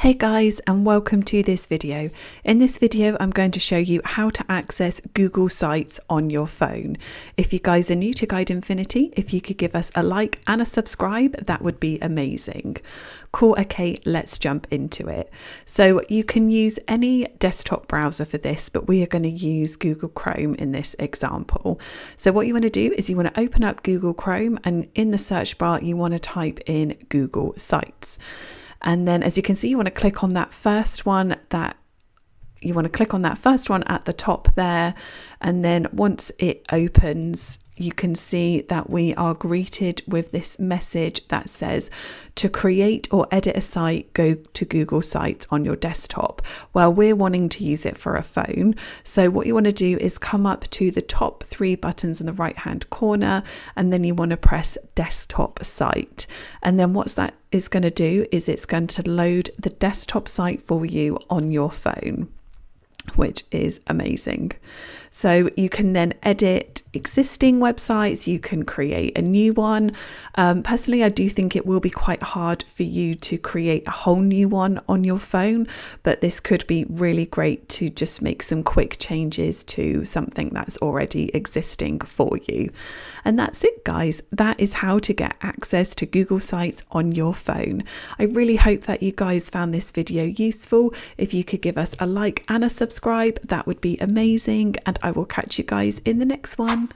Hey guys, and welcome to this video. In this video, I'm going to show you how to access Google Sites on your phone. If you guys are new to Guide Infinity, if you could give us a like and a subscribe, that would be amazing. Cool, okay, let's jump into it. So you can use any desktop browser for this, but we are going to use Google Chrome in this example. So what you want to do is you want to open up Google Chrome, and in the search bar, you want to type in Google Sites. And then as you can see, you want to click on that first one at the top there. And then once it opens, you can see that we are greeted with this message that says to create or edit a site, go to Google Sites on your desktop. Well, we're wanting to use it for a phone. So what you want to do is come up to the top three buttons in the right hand corner, and then you want to press desktop site. And then what's that is going to do is it's going to load the desktop site for you on your phone, which is amazing. So you can then edit existing websites, you can create a new one. Personally, I do think it will be quite hard for you to create a whole new one on your phone, but this could be really great to just make some quick changes to something that's already existing for you. And that's it, guys. That is how to get access to Google Sites on your phone. I really hope that you guys found this video useful. If you could give us a like and a subscribe, that would be amazing. And I will catch you guys in the next one.